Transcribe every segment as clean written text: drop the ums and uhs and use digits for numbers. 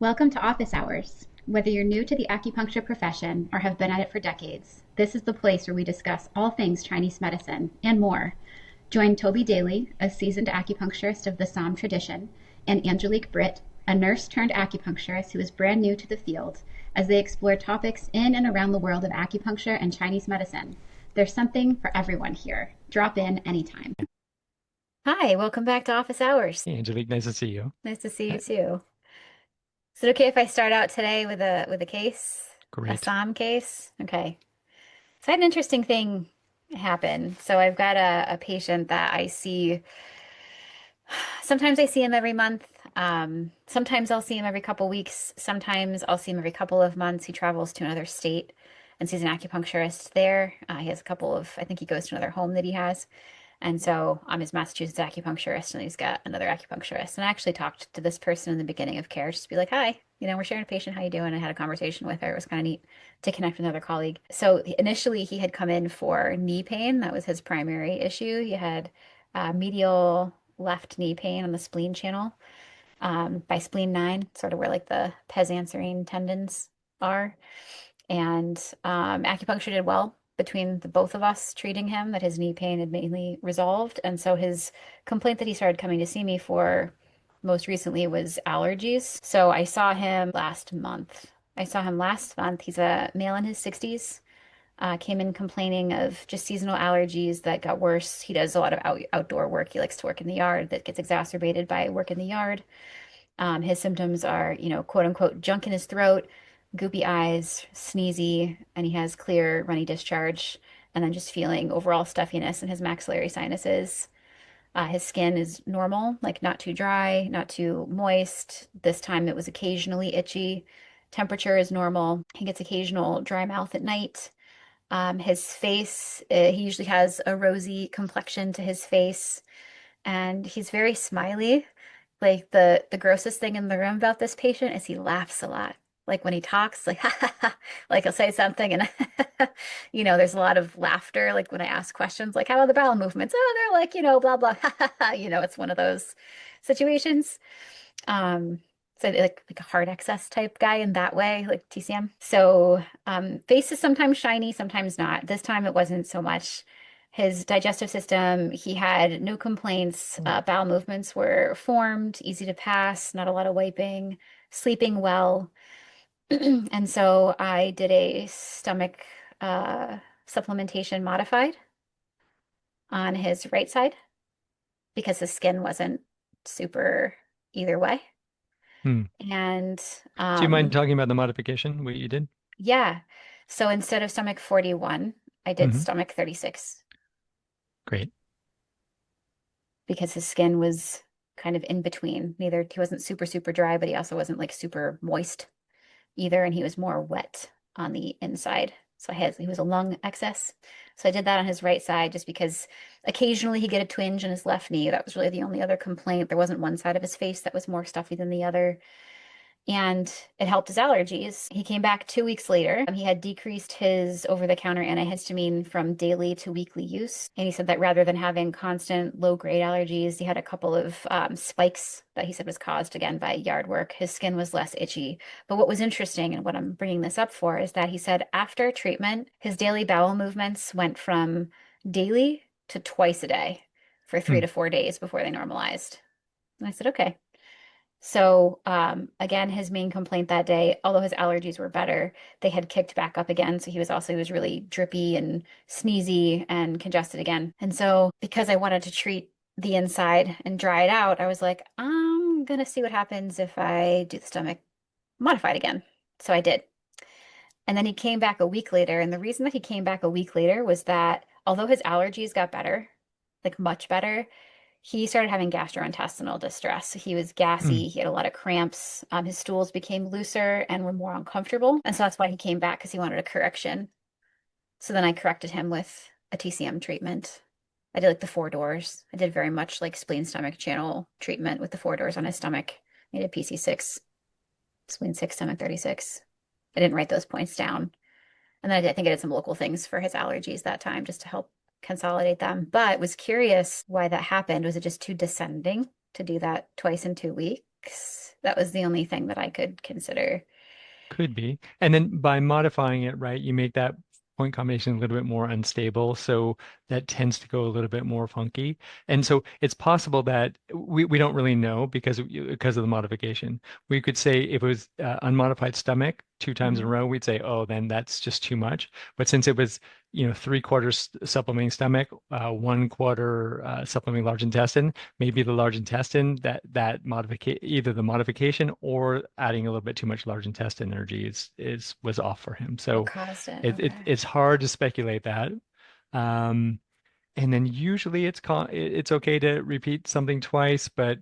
Welcome to Office Hours. Whether you're new to the acupuncture profession or have been at it for decades, this is the place where we discuss all things Chinese medicine and more. Join Toby Daly, a seasoned acupuncturist of the Som tradition, and Angelique Britt, a nurse turned acupuncturist who is brand new to the field, as they explore topics in and around the world of acupuncture and Chinese medicine. There's something for everyone here. Drop in anytime. Hi, welcome back to Office Hours. Hey, Angelique, nice to see you. Nice to see you Uh, too. Is it okay if I start out today with a case? A Great. SOM case? Okay. So I had an interesting thing happen. So I've got a patient that I see. Sometimes I see him every month. Sometimes I'll see him every couple weeks. Sometimes I'll see him every couple of months. He travels to another state and sees an acupuncturist there. He has a couple of, I think he goes to another home that he has. And so I'm his Massachusetts acupuncturist, and he's got another acupuncturist. And I actually talked to this person in the beginning of care, just to be like, "Hi, we're sharing a patient. How you doing?" I had a conversation with her. It was kind of neat to connect with another colleague. So initially, he had come in for knee pain. That was his primary issue. He had medial left knee pain on the spleen channel, by spleen 9, sort of where like the pes anserine tendons are. And acupuncture did well between the both of us treating him, that his knee pain had mainly resolved. And so his complaint that he started coming to see me for most recently was allergies. So I saw him last month. He's a male in his 60s. Came in complaining of just seasonal allergies that got worse. He does a lot of outdoor work. He likes to work in the yard that gets exacerbated by work in the yard. His symptoms are, quote unquote, junk in his throat, goopy eyes, sneezy, and he has clear runny discharge, and then just feeling overall stuffiness in his maxillary sinuses. His skin is normal, like not too dry, not too moist. This time it was occasionally itchy. Temperature is normal. He gets occasional dry mouth at night. His face, he usually has a rosy complexion to his face, and he's very smiley. Like the grossest thing in the room about this patient is he laughs a lot. Like when he talks, like ha ha ha, like he'll say something and there's a lot of laughter. Like when I ask questions, like how are the bowel movements? Oh, they're like, blah blah, ha ha ha. It's one of those situations. Um, so like a hard excess type guy in that way, like TCM. So face is sometimes shiny, sometimes not. This time it wasn't so much. His digestive system, he had no complaints. Bowel movements were formed, easy to pass, not a lot of wiping, sleeping well. And so I did a stomach uh, supplementation modified on his right side because his skin wasn't super either way. Hmm. And Do you mind talking about the modification, what you did? yeah, so instead of stomach 41, I did Hmm. stomach 36 Great. because his skin was kind of in between. Neither he wasn't super, super dry, but he also wasn't like super moist either, and he was more wet on the inside. So he was a lung excess. So I did that on his right side just because occasionally he'd get a twinge in his left knee. That was really the only other complaint. There wasn't one side of his face that was more stuffy than the other. And it helped his allergies. He came back 2 weeks later. He had decreased his over-the-counter antihistamine from daily to weekly use. And he said that rather than having constant low-grade allergies, he had a couple of spikes that he said was caused again by yard work. His skin was less itchy. But what was interesting, and what I'm bringing this up for, is that he said after treatment, his daily bowel movements went from daily to twice a day for three Hmm. to 4 days before they normalized. And I said, okay. So, again, his main complaint that day, although his allergies were better, they had kicked back up again. So he was really drippy and sneezy and congested again. And so, because I wanted to treat the inside and dry it out, I was like, I'm gonna see what happens if I do the stomach modified again. So I did. And then he came back a week later. And the reason that he came back a week later was that although his allergies got better, like much better, he started having gastrointestinal distress. He was Hmm. gassy. He had a lot of cramps. His stools became looser and were more uncomfortable. And so that's why he came back because he wanted a correction. So then I corrected him with a TCM treatment. I did like the 4 doors. I did very much like spleen stomach channel treatment with the 4 doors on his stomach. I did PC6, spleen 6, stomach 36. I didn't write those points down. And then I think I did some local things for his allergies that time just to help consolidate them. But was curious why that happened. Was it just too descending to do that twice in 2 weeks? That was the only thing that I could consider. Could be. And then by modifying it, right, you make that point combination a little bit more unstable. So that tends to go a little bit more funky. And so it's possible that we don't really know because of the modification. We could say if it was unmodified stomach 2 times in a Mhm. row, we'd say, oh, then that's just too much. But since it was, 3/4 supplementing stomach, 1/4 supplementing large intestine, maybe the large intestine that modification, either the modification or adding a little bit too much large intestine energy is was off for him. What So caused it? it Okay. it's hard to speculate that. um and then usually it's okay to repeat something twice, but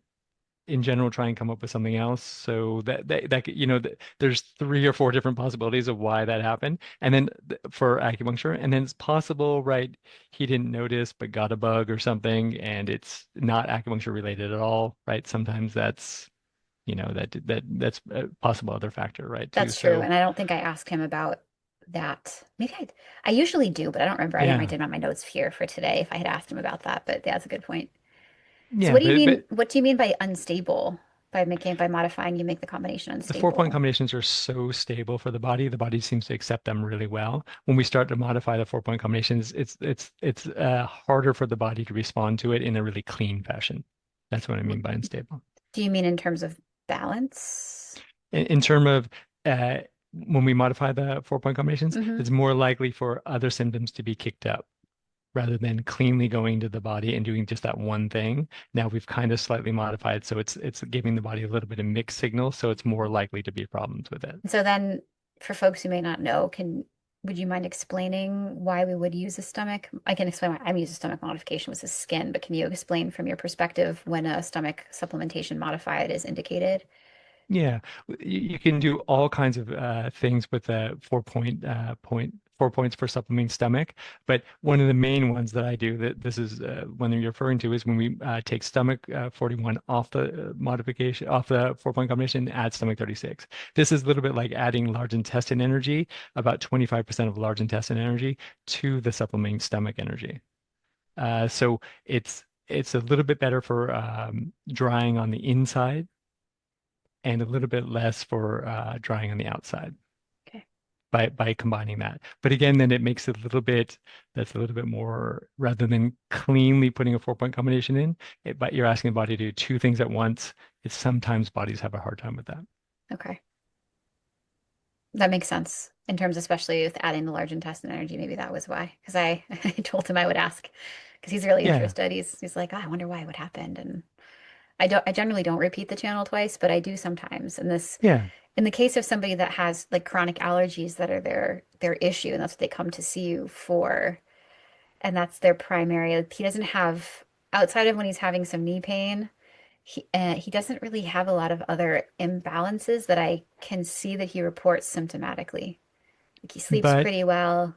in general try and come up with something else. So there's 3 or 4 different possibilities of why that happened. And then for acupuncture, and then it's possible, right, he didn't notice but got a bug or something, and it's not acupuncture related at all, right? Sometimes that's a possible other factor, right, too. That's true. So And I don't think I asked him about that. Maybe I usually do, but I don't remember. I didn't write yeah, it on my notes here for today if I had asked him about that, but yeah, that's a good point. So yeah, but what do you mean by unstable? By modifying, you make the combination the 4 point unstable. combinations are so stable for the body. The body seems to accept them really well. When we start to modify the 4 point combinations, it's harder for the body to respond to it in a really clean fashion. That's what I mean by unstable. Do you mean in terms of balance? In terms of uh, when we modify the 4 point combinations, Hmm. it's more likely for other symptoms to be kicked up rather than cleanly going to the body and doing just that one thing. Now we've kind of slightly modified, so it's giving the body a little bit of mixed signals, so it's more likely to be problems with it. So then for folks who may not know, would you mind explaining why we would use a stomach? I can explain why I'm using stomach modification with the skin, but can you explain from your perspective when a stomach supplementation modified is indicated? Yeah, you can do all kinds of things with the 4 points for supplementing stomach. But one of the main ones that I do, that this is one that you're referring to, is when we take stomach 41 off the modification, off the 4 point combination, and add stomach 36. This is a little bit like adding large intestine energy, about 25% of large intestine energy to the supplementing stomach energy. So it's a little bit better for drying on the inside and a little bit less for drying on the outside Okay. by combining that. But again, then it makes it that's a little bit more, rather than cleanly putting a 4 point combination in, but you're asking the body to do 2 things at once. It's sometimes bodies have a hard time with that. Okay. That makes sense in terms, especially with adding the large intestine energy. Maybe that was why. Because I told him I would ask because he's really Yeah, interested. He's like, oh, I wonder why what happened. And I generally don't repeat the channel twice, but I do sometimes. yeah. In the case of somebody that has like chronic allergies that are their issue, and that's what they come to see you for, and that's their primary. Like, he doesn't have outside of when he's having some knee pain. He doesn't really have a lot of other imbalances that I can see that he reports symptomatically. Like he sleeps But pretty well.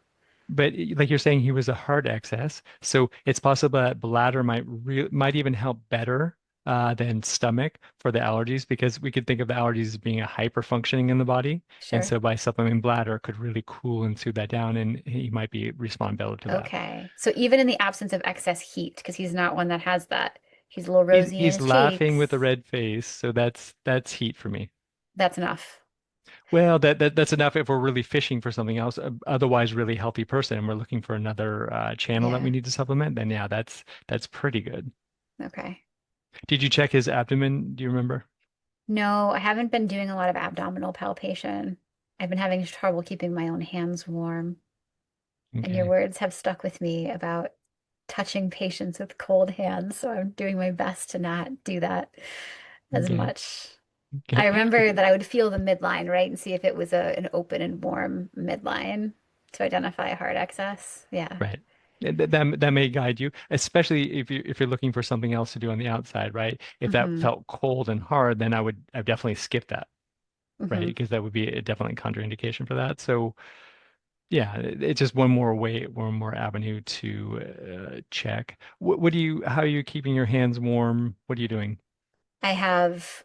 like you're saying, he was a heart excess, so it's possible that bladder might even help better than stomach for the allergies, because we could think of the allergies as being a hyper functioning in the body, and Sure. so by supplementing bladder could really cool and soothe that down, and he might be respond better to that. Okay. So even in the absence of excess heat, because he's not one that has that, he's a little He's rosy in he's his laughing with a cheeks. red face, so that's heat for me. That's enough. Well, that's enough if we're really fishing for something else. Otherwise, really healthy person, and we're looking for another channel that we Yeah. need to supplement. Then yeah, that's pretty good. Okay. Did you check his abdomen? Do you remember? No, I haven't been doing a lot of abdominal palpation. I've been having trouble keeping my own hands warm. And your Okay. words have stuck with me about touching patients with cold hands. So I'm doing my best to not do that as Okay. much. I Okay. remember that I would feel the midline, right? And see if it was an open and warm midline to identify a hard excess. Yeah. Right. That may guide you, especially if you're looking for something else to do on the outside, right? If that Hmm. felt cold and hard, then I'd definitely skip that, right? Hmm. Because that would be a definitely contraindication for that. So yeah, it's just one more way, one more avenue to check. How are you keeping your hands warm? What are you doing? I have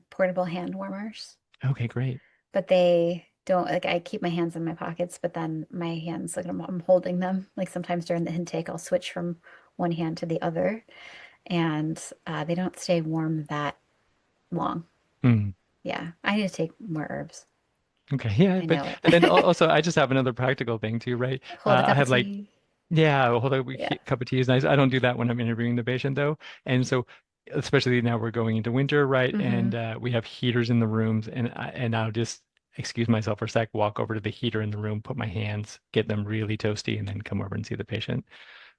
portable hand warmers, Okay, great. but they don't like I keep my hands in my pockets, but then my hands like I'm holding them. Like sometimes during the intake, I'll switch from one hand to the other, and they don't stay warm that long. Mm. Yeah, I need to take more herbs. Okay, yeah, I but know and then it. also I just have another practical thing too, right? Hold a I cup of have like tea. yeah, hold a Yeah. cup of tea is nice. I don't do that when I'm interviewing the patient though, and so especially now we're going into winter, right? Mm-hmm. And we have heaters in the rooms, and I'll just excuse myself for a sec, walk over to the heater in the room, put my hands, get them really toasty, and then come over and see the patient.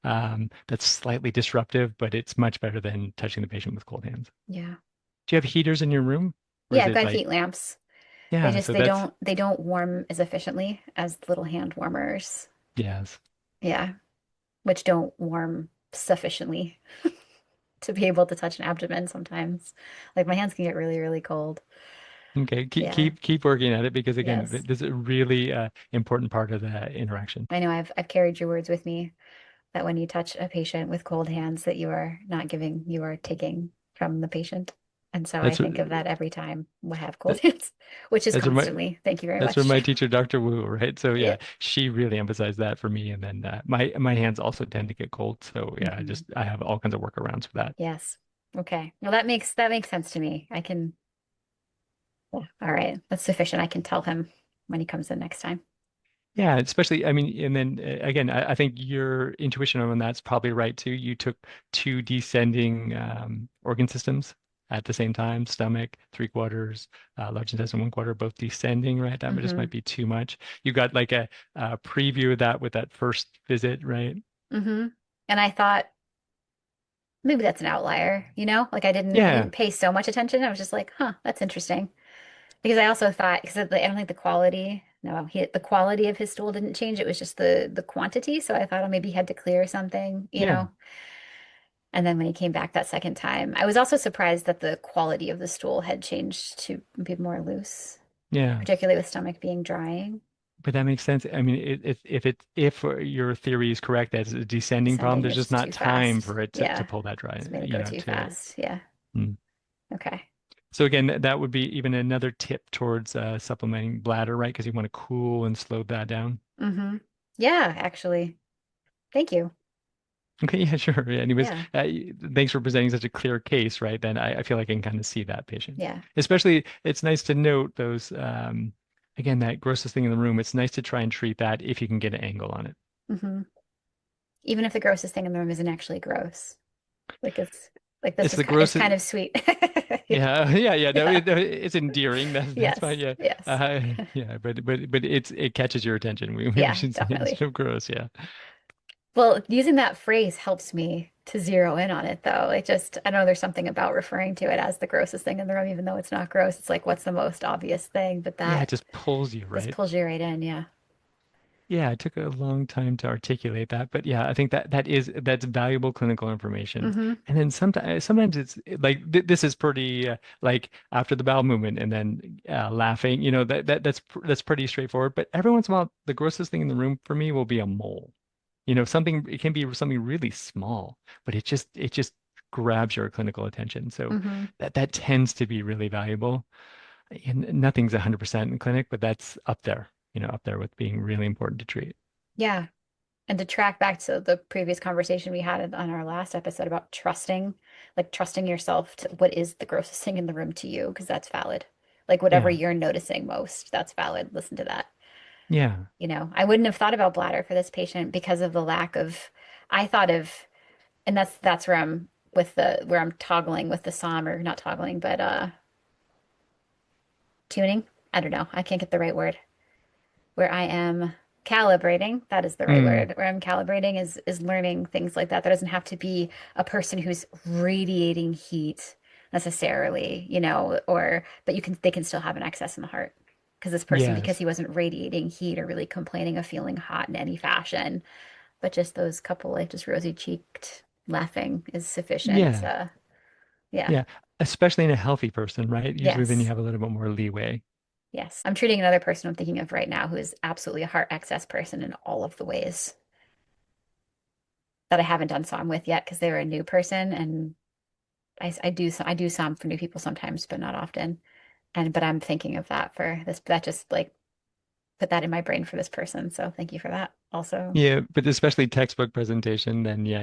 That's slightly disruptive, but it's much better than touching the patient with cold hands. Yeah. Do you have heaters in your room, or Yeah, is I've it got like heat lamps. They yeah? just So that's they don't warm as efficiently as little hand warmers. yes. Yeah, which don't warm sufficiently to be able to touch an abdomen sometimes. Like my hands can get really, really cold. Okay, Yeah. keep working at it because again, Yes. this is a really important part of the interaction. I know I've carried your words with me that when you touch a patient with cold hands that you are not giving, you are taking from the patient. And so I That's think of that every time we have cold that, hands, which is that's from my constantly. Thank you very that's from much. my teacher, Dr. Wu, right? So Yeah. yeah, she really emphasized that for me, and then my hands also tend to get cold, so yeah, Hmm. I have all kinds of workarounds for that. Yes. Okay. Well, that makes sense to me. I can, yeah. All right. That's sufficient. I can tell him when he comes in next time. Yeah, especially, I mean, and then again, I think your intuition on that's probably right too. You took two descending organ systems at the same time, stomach, three quarters, large intestine, one quarter, both descending, right? That just Hmm. might be too much. You got like a preview of that with that first visit, right? Hmm. And I thought maybe that's an outlier, you know? Like I Yeah, didn't pay so much attention. I was just like, huh, that's interesting. Because I also thought, because I don't think the quality, no, the quality of his stool didn't change. It was just the quantity. So I thought, oh, maybe he had to clear something, you yeah, know? And then when he came back that second time, I was also surprised that the quality of the stool had changed to be more loose, yeah. particularly with stomach being drying, But that makes sense. I mean, if your theory is correct, that it's a descending problem, descending there's just is not too time fast. for it to Yeah, pull that dry, just made it go too to. fast. Yeah. Hmm. Okay. So again, that would be even another tip towards supplementing bladder, right? Because you want to cool and slow that down. Mm-hmm. Yeah, actually. Thank you. Okay, yeah, sure. Yeah, anyways, Yeah. thanks for presenting such a clear case, right? Then I feel like I can kind of see that patient. Yeah. Especially, it's nice to note those, again, that grossest thing in the room. It's nice to try and treat that if you can get an angle on it. Mm-hmm. Even if the grossest thing in the room isn't actually gross. Like It's the it's grossest. kind of sweet. Yeah, yeah, yeah. No, Yeah. no, it's endearing. That's fine. Yes. Yeah, Yes. yeah. But it catches your attention. We Yeah, should say instead definitely. of gross. Yeah, Well, using that phrase helps me to zero in on it though. It just, I don't know, there's something about referring to it as the grossest thing in the room, even though it's not gross. It's like, what's the most obvious thing? But yeah. It that just pulls you, just right? pulls you right in. Yeah. Yeah, it took a long time to articulate that, but yeah, I think that's valuable clinical information. Mm-hmm. And then sometimes it's like this is pretty like after the bowel movement and then laughing, that's pretty straightforward. But every once in a while, the grossest thing in the room for me will be a mole. Something it can be something really small, but it just grabs your clinical attention. So Mm-hmm. that tends to be really valuable. And nothing's 100% in clinic, but that's up there with being really important to treat. Yeah. And to track back to the previous conversation we had on our last episode about trusting, like trusting yourself to what is the grossest thing in the room to you, because that's valid. Like whatever Yeah. you're noticing most, that's valid. Listen to that. Yeah. You know, I wouldn't have thought about bladder for this patient because of the lack of, I thought of, and that's where I'm with where I'm toggling with the SOM or not toggling, but tuning. I don't know. I can't get the right word. Where I am calibrating, that is the right Mm. word. Where I'm calibrating is learning things like that. That doesn't have to be a person who's radiating heat necessarily, you know, or but they can still have an excess in the heart. Because this person, because Yes. he wasn't radiating heat or really complaining of feeling hot in any fashion, but just those couple like just rosy cheeked laughing is sufficient. Yeah. Yeah. Yeah. Especially in a healthy person, right? Usually then you Yes. have a little bit more leeway. Yes. I'm treating another person I'm thinking of right now who is absolutely a heart excess person in all of the ways that I haven't done SOM with yet because they're a new person and I do SOM for new people sometimes, but not often. And but I'm thinking of that for this that just like put that in my brain for this person. So thank you for that also. Yeah, but especially textbook presentation, then yeah,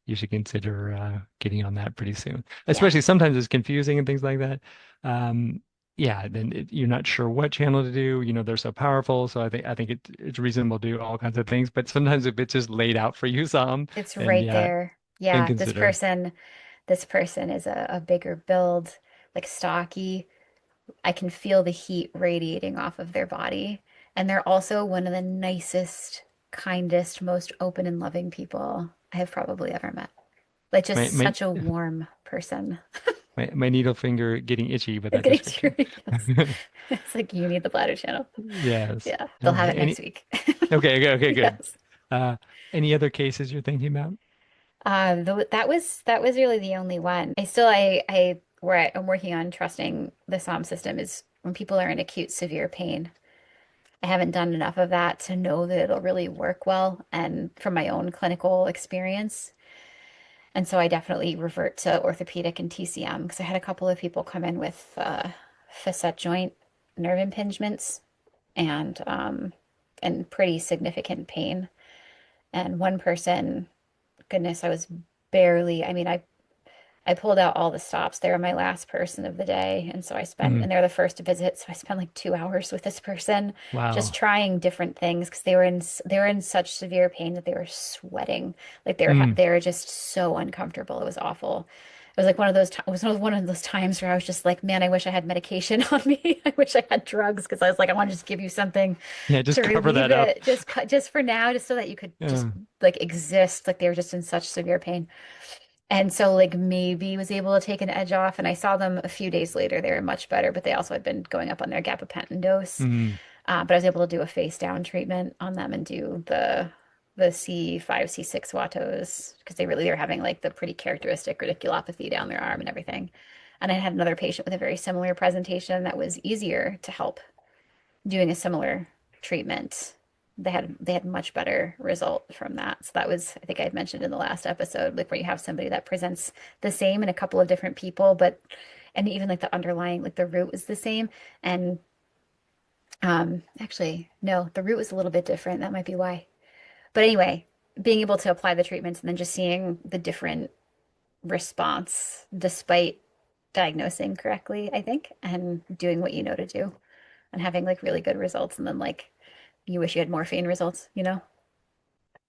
you should consider getting on that pretty soon. Yeah, Especially sometimes it's confusing and things like that. Um, yeah, then you're not sure what channel to do. They're so powerful, so I think it's reasonable to do all kinds of things. But sometimes if it's just laid out for you some, it's then right yeah, there. then Yeah, consider. this person is a bigger build, like stocky. I can feel the heat radiating off of their body. And they're also one of the nicest, kindest, most open and loving people I have probably ever met. Like My just my such a warm person. my needle finger getting itchy with It's that getting description. serious. It's like you need the bladder channel. Yes. Yeah, All they'll have right. it next week. Okay, okay, okay, good. Yes. Uh, any other cases you're thinking about? That was really the only one. I where I'm working on trusting the SOM system is when people are in acute severe pain. I haven't done enough of that to know that it'll really work well and from my own clinical experience. And so I definitely revert to orthopedic and TCM because I had a couple of people come in with facet joint nerve impingements and pretty significant pain. And one person, goodness, I was barely, I mean, I pulled out all the stops. They were my last person of the day. And so Mm, and they're the first to visit. So I spent like 2 hours with this person just wow. trying different things because they were in such severe pain that they were sweating. Like Mm, they were just so uncomfortable. It was awful. It was like it was one of those times where I was just like, man, I wish I had medication on me. I wish I had drugs because I was like, I want to just give you something yeah, just to cover relieve that up. it just for now, just so that you could just Yeah. like exist. Like they were just in such severe pain. And so like maybe was able to take an edge off. And I saw them a few days later. They were much better, but they also had been going up on their gabapentin dose. Mm, But I was able to do a face down treatment on them and do the C5, C6 Wattos because they're having like the pretty characteristic radiculopathy down their arm and everything. And I had another patient with a very similar presentation that was easier to help doing a similar treatment. They had much better result from that. So that was, I think I had mentioned in the last episode, like where you have somebody that presents the same in a couple of different people, but and even like the underlying, like the root is the same. And actually, no, the root was a little bit different. That might be why. But anyway, being able to apply the treatments and then just seeing the different response despite diagnosing correctly, I think, and doing what you know to do and having like really good results and then like you wish you had morphine results, you know?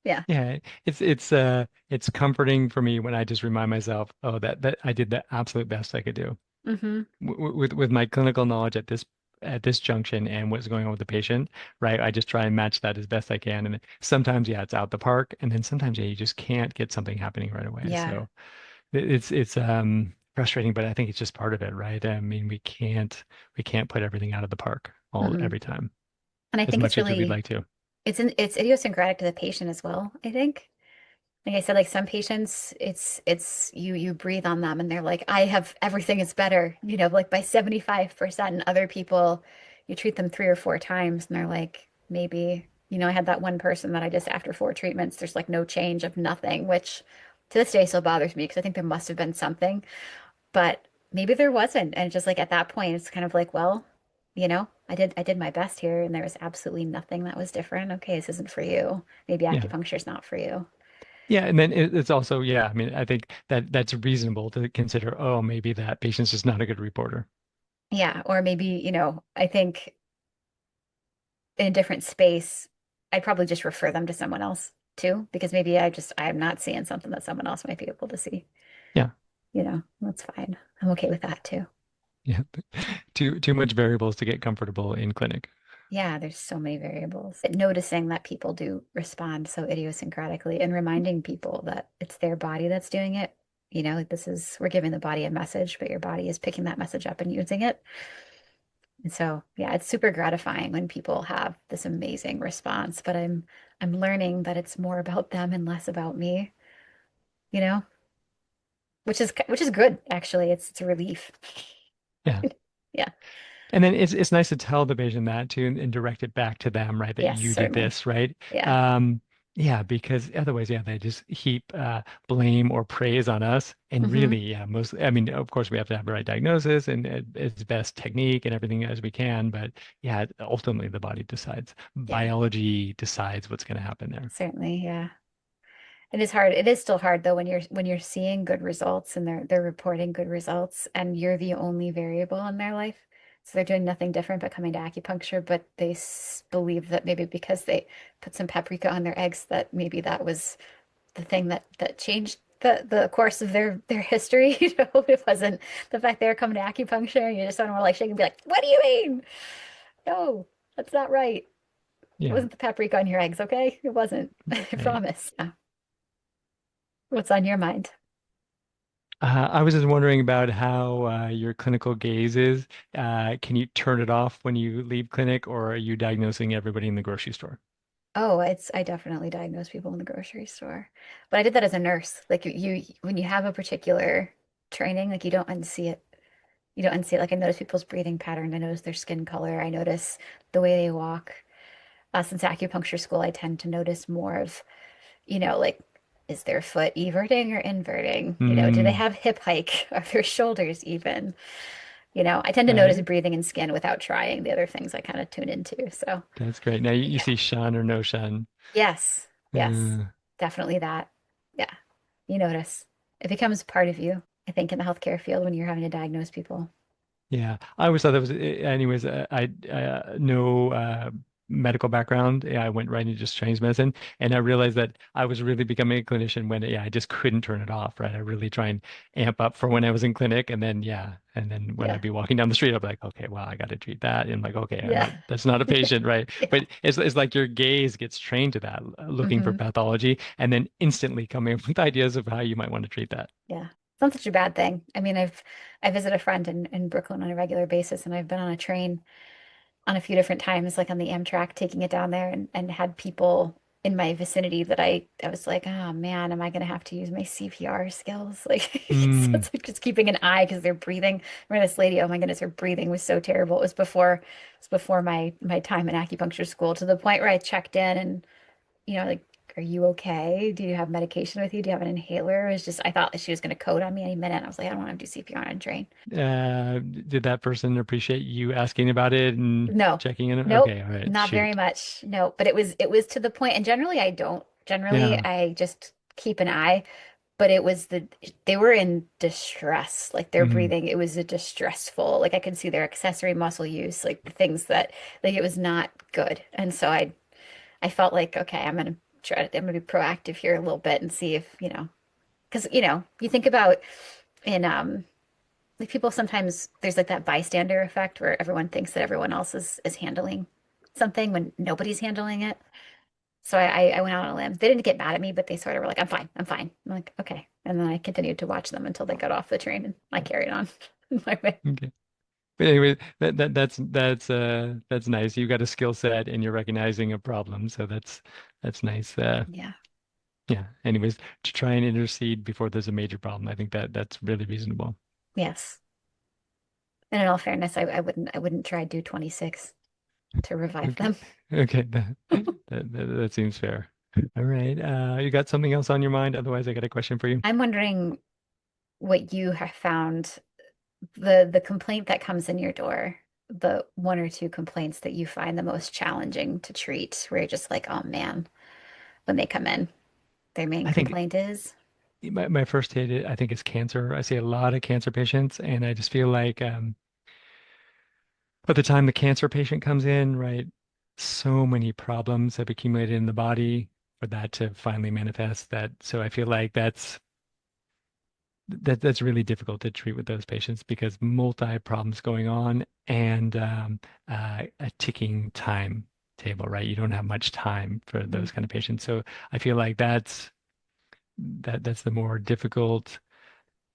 Yeah. yeah, it's comforting for me when I just remind myself, oh, that I did the absolute best I could do. Mm-hmm. With my clinical knowledge at this junction and what's going on with the patient, right? I just try and match that as best I can. And sometimes, yeah, it's out the park, and then sometimes, yeah, you just can't get something happening right away. Yeah. So it's frustrating, but I think it's just part of it, right? I mean, we can't put everything out of the park all Mm-hmm. every time And I as think it's much as we'd really like to. it's idiosyncratic to the patient as well, I think. Like I said, like some patients, it's you breathe on them and they're like, I have everything is better, you know, like by 75%. And other people, you treat them 3 or 4 times and they're like, maybe, you know, I had that one person that I just after 4 treatments, there's like no change of nothing, which to this day still bothers me because I think there must have been something, but maybe there wasn't. And just like at that point, it's kind of like, well, you know, I did my best here and there was absolutely nothing that was different. Okay, this isn't for you. Maybe Yeah. acupuncture's not for you. Yeah, and then it's also, yeah, I mean, I think that's reasonable to consider, oh, maybe that patient's just not a good reporter. Yeah, or maybe, you know, I think in a different space, I'd probably just refer them to someone else too, because maybe I'm not seeing something that someone else might be able to see. Yeah. You know, that's fine. I'm okay with that too. Yeah. Too much variables to get comfortable in clinic. Yeah, there's so many variables. But noticing that people do respond so idiosyncratically and reminding people that it's their body that's doing it. You know, like we're giving the body a message, but your body is picking that message up and using it. And so, yeah, it's super gratifying when people have this amazing response, but I'm learning that it's more about them and less about me, you know, which is good actually. It's a relief. Yeah. Yeah. And then it's nice to tell the patient that too and direct it back to them, right? That Yes, you did certainly. this, right? Yeah. Um, yeah, because otherwise, yeah, they just heap blame or praise on us. And Hmm. really, yeah, I mean, of course, we have to have the right diagnosis and its best technique and everything as we can. But yeah, ultimately, the body decides. Yeah, Biology decides what's going to happen there. certainly. Yeah. It is hard. It is still hard though when you're seeing good results and they're reporting good results and you're the only variable in their life. So they're doing nothing different but coming to acupuncture, but they believe that maybe because they put some paprika on their eggs that maybe that was the thing that changed the course of their history. You know, it wasn't the fact they were coming to acupuncture. You just don't want to like shake and be like, "What do you mean? No, that's not right. It Yeah. wasn't the paprika on your eggs, okay? It wasn't. I Right. promise." Yeah. What's on your mind? I was just wondering about how your clinical gaze is. Can you turn it off when you leave clinic, or are you diagnosing everybody in the grocery store? Oh, it's I definitely diagnose people in the grocery store. But I did that as a nurse. Like when you have a particular training, like you don't unsee it. You don't unsee it. Like I notice people's breathing pattern. I notice their skin color. I notice the way they walk. Since acupuncture school, I tend to notice more of, like is their foot everting or inverting? Do they Hmm. have hip hike? Are their shoulders even? I tend to notice Uh, breathing and skin without trying the other things I kind of tune into. So, that's great. Now you yeah. see shun or no shun. Yes. Yes. Uh, Definitely that. Yeah. You notice. It becomes part of you, I think, in the healthcare field when you're having to diagnose people. Yeah, I always thought that was, anyways, I no medical background. Yeah, I went right into just Chinese medicine, and I realized that I was really becoming a clinician when, yeah, I just couldn't turn it off, right? I really try and amp up for when I was in clinic, and then, yeah, and then when Yeah. I'd be walking down the street, I'd be like, okay, well, I got to treat that, and I'm like, okay, I'm Yeah. not, that's not a patient, right? Yeah. But it's like your gaze gets trained to that, looking for Hmm. pathology, and then instantly coming up with ideas of how you might want to treat that. Yeah. It's not such a bad thing. I mean, I visit a friend in Brooklyn on a regular basis, and I've been on a train on a few different times, like on the Amtrak, taking it down there and had people in my vicinity that I was like, oh man, am I gonna have to use my CPR skills? Like, so Mm, it's like just keeping an eye because they're breathing. Remember this lady, oh my goodness, her breathing was so terrible. It was before my time in acupuncture school to the point where I checked in and, like, are you okay? Do you have medication with you? Do you have an inhaler? It was just, I thought she was going to code on me any minute. I was like, I don't want to do CPR on a train. did that person appreciate you asking about it and No, checking in? nope, Okay, all right, not very shoot. much. No, but it was to the point, and generally I don't. Generally, Yeah. I just keep an eye, but they were in distress, like their Hmm. breathing, it was a distressful, like I could see their accessory muscle use, like the things that like it was not good. And so I felt like, okay, I'm gonna be proactive here a little bit and see if, because you think about in like people sometimes there's like that bystander effect where everyone thinks that everyone else is handling something when nobody's handling it. So I went out on a limb. They didn't get mad at me, but they sort of were like, I'm fine, I'm fine. I'm like, okay. And then I continued to watch them until they got off the train and I carried on my way. Okay. But anyway, that's nice. You got a skill set and you're recognizing a problem, so that's nice. Yeah. Yeah. Anyways, to try and intercede before there's a major problem, I think that's really reasonable. Yes. And in all fairness, I wouldn't try do 26 to revive Okay. them. Okay. That seems fair. All right. You got something else on your mind? Otherwise, I got a question for you. I'm wondering what you have found, the complaint that comes in your door, the one or two complaints that you find the most challenging to treat, where you're just like, oh man, when they come in, their main I think complaint is, my first hit, I think, is cancer. I see a lot of cancer patients, and I just feel like by the time the cancer patient comes in, right, so many problems have accumulated in the body for that to finally manifest. So I feel like that's really difficult to treat with those patients because multi problems going on and a ticking time table, right? You don't have much time for mm, those kind of patients. So I feel like that's the more difficult.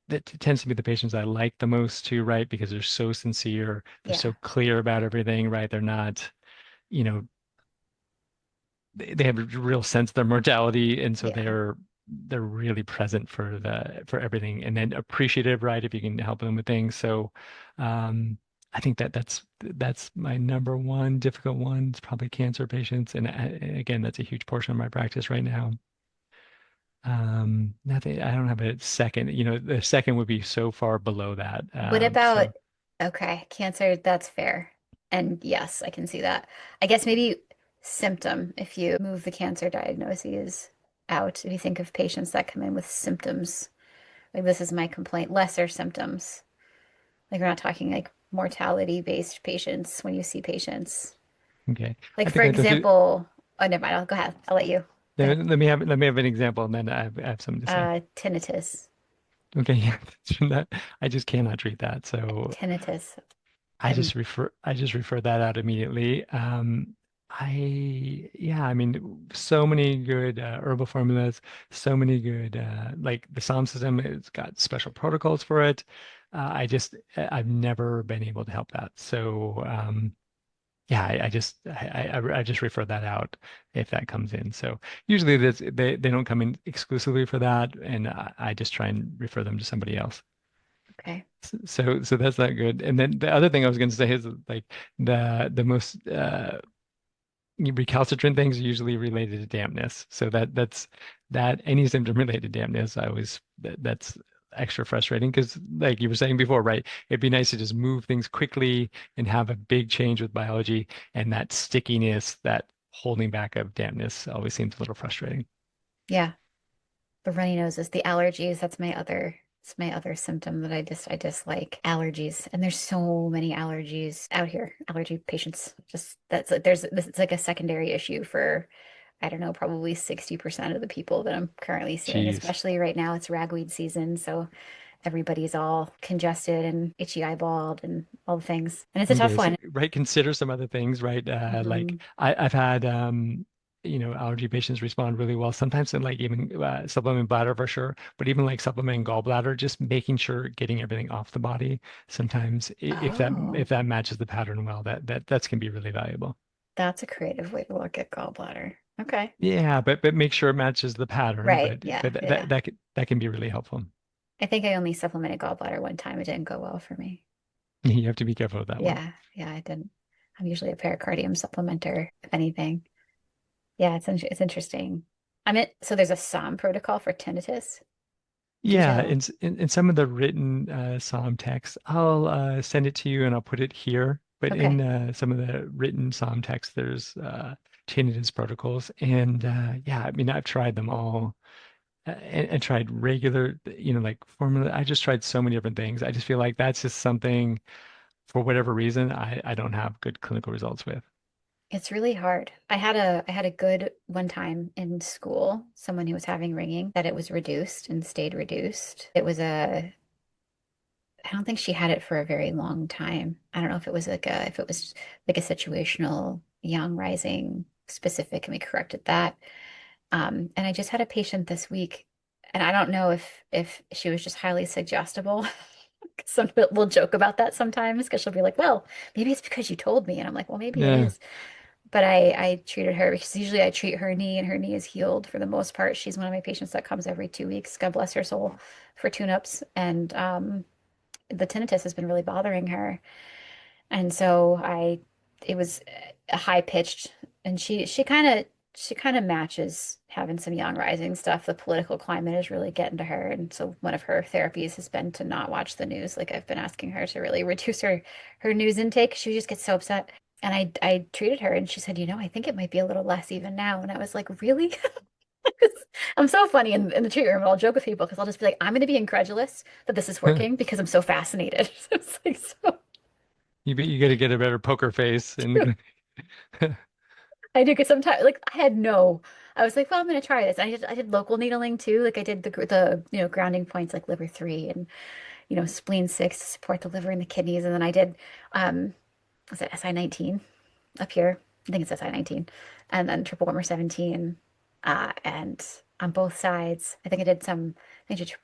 That tends to be the patients I like the most too, right? Because they're so sincere, they're yeah, so clear about everything, right? They're not, you know, they have a real sense of their mortality, and so yeah. they're really present for everything, and then appreciative, right? If you can help them with things. So, I think that's my number one difficult one. It's probably cancer patients, and again, that's a huge portion of my practice right now. Nothing. I don't have a second. The second would be so far below that. What about, So okay, cancer, that's fair. And yes, I can see that. I guess maybe symptom, if you move the cancer diagnoses out if you think of patients that come in with symptoms. Like this is my complaint, lesser symptoms. Like we're not talking like mortality-based patients when you see patients. Okay. Like I for think I go through. example, oh never mind, I'll go ahead. I'll let you. Go ahead. Let me have an example, and then I have something to say. Tinnitus. Okay, yeah, that I just cannot treat that. So Tinnitus. I I'm just refer that out immediately. Yeah, I mean, so many good herbal formulas, so many good like the Psalm system. It's got special protocols for it. I've never been able to help that. So yeah, I just refer that out if that comes in. So usually they don't come in exclusively for that, and I just try and refer them to somebody else. okay. So that's not good. And then the other thing I was going to say is like the most recalcitrant things are usually related to dampness. So that any symptom related to dampness, that's extra frustrating because like you were saying before, right? It'd be nice to just move things quickly and have a big change with biology, and that stickiness, that holding back of dampness always seems a little frustrating. Yeah. The runny noses, the allergies, it's my other symptom that I dislike. Allergies. And there's so many allergies out here. Allergy patients. Just that's like there's this it's like a secondary issue for I don't know, probably 60% of the people that I'm currently seeing, Jeez. especially right now. It's ragweed season, so everybody's all congested and itchy eyeballed and all the things. And it's a tough Okay, so one. right, consider some other things, right? Like Hmm. I've had allergy patients respond really well. Sometimes in like even supplement bladder for sure, but even like supplement gallbladder, just making sure getting everything off the body. Sometimes Oh, if that matches the pattern well, that's can be really valuable. that's a creative way to look at gallbladder. Okay. Yeah, but make sure it matches the pattern. Right. But Yeah. but Yeah. that can be really helpful. I think I only supplemented gallbladder one time. It didn't go well for me. You have to be careful with that one. Yeah. Yeah, I didn't. I'm usually a pericardium supplementer, if anything. Yeah, it's interesting. So there's a SOM protocol for tinnitus. Yeah, Detail. in some of the written Psalm text, I'll send it to you and I'll put it here. But in Okay. some of the written Psalm text, there's tinnitus protocols, and yeah, I mean I've tried them all and tried regular, like formula. I just tried so many different things. I just feel like that's just something for whatever reason I don't have good clinical results with. It's really hard. I had a good one time in school, someone who was having ringing, that it was reduced and stayed reduced. I don't think she had it for a very long time. I don't know if it was like a situational young rising specific, and we corrected that. And I just had a patient this week, and I don't know if she was just highly suggestible. Some people will joke about that sometimes because she'll be like, "Well, maybe it's because you told me," and I'm like, "Well, maybe it Yeah. is." But I treated her because usually I treat her knee, and her knee is healed for the most part. She's one of my patients that comes every 2 weeks. God bless her soul for tune-ups, and the tinnitus has been really bothering her. And so it was a high pitched, and she kind of matches having some young rising stuff. The political climate is really getting to her. And so one of her therapies has been to not watch the news. Like I've been asking her to really reduce her news intake. She just gets so upset. And I treated her and she said, I think it might be a little less even now. And I was like, really? I'm so funny in the treatment room. I'll joke with people because I'll just be like, I'm going to be incredulous that this is working because I'm so fascinated. It's like so You got to get a better poker face true. and I do because sometimes like I was like, well, I'm gonna try this. I did local needling too. Like I did the grounding points like liver 3 and spleen 6 to support the liver and the kidneys. And then I did was it SI-19 up here? I think it's SI-19. And then triple warmer 17. And on both sides. I think I did triple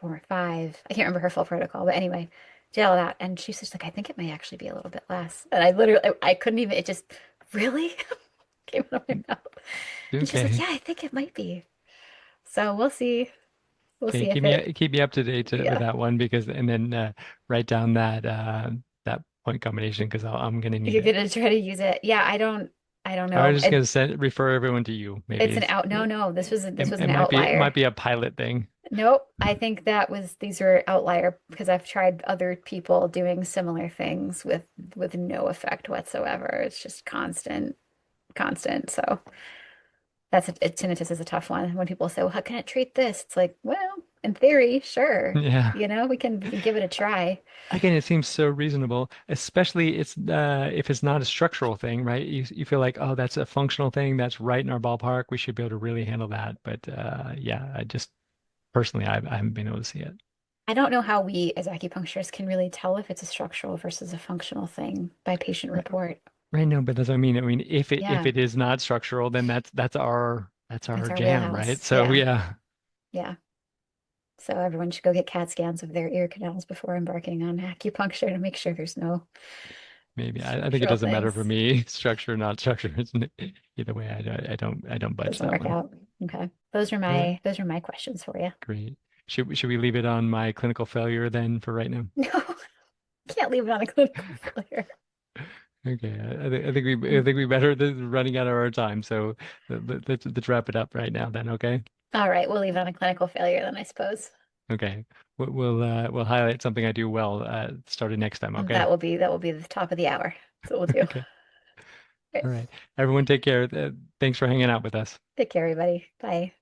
warmer 5. I can't remember her full protocol, but anyway, did all that. And she's just like, I think it may actually be a little bit less. And I literally I couldn't even it just really came out of my mouth. And she's like, okay. yeah, I think it might be. So we'll see. We'll Okay, see if it, keep me up to date with yeah, that one because and then write down that point combination because I'm gonna need you're it. gonna try to use it. Yeah, I don't I know. was just gonna send refer everyone to you. Maybe It's an out. No, it, no, this was it an might outlier. be a pilot thing. Nope, I think these were outlier because I've tried other people doing similar things with no effect whatsoever. It's just constant, constant. So Tinnitus is a tough one. When people say, "Well, how can it treat this?" It's like, well, in theory, sure. Yeah. We can give it a try. Again, it seems so reasonable, especially it's if it's not a structural thing, right? You feel like, oh, that's a functional thing, that's right in our ballpark. We should be able to really handle that. But yeah, I just personally, I haven't been able to see it. I don't know how we as acupuncturists can really tell if it's a structural versus a functional thing by patient Right, report. right, no, but that's what I mean. I mean, if Yeah, it is not structural, then that's that's our our jam, right? wheelhouse. So Yeah, yeah, yeah. So everyone should go get CAT scans of their ear canals before embarking on acupuncture to make sure there's no maybe I think it structural doesn't matter for things. me, structure, not structure. Either way, I don't budge Doesn't that work one. out. Okay. Those are All right, my questions for you. great. Should we leave it on my clinical failure then for right now? No, can't leave it on a clinical failure. Okay, I think we better than running out of our time. So let's wrap it up right now then. Okay. All right, we'll leave it on a clinical failure then, I suppose. Okay. We'll highlight something I do well starting next time. Okay. That will be the top of the hour. That's what we'll do. Okay. Right. All right. Everyone take care. Thanks for hanging out with us. Take care, everybody. Bye.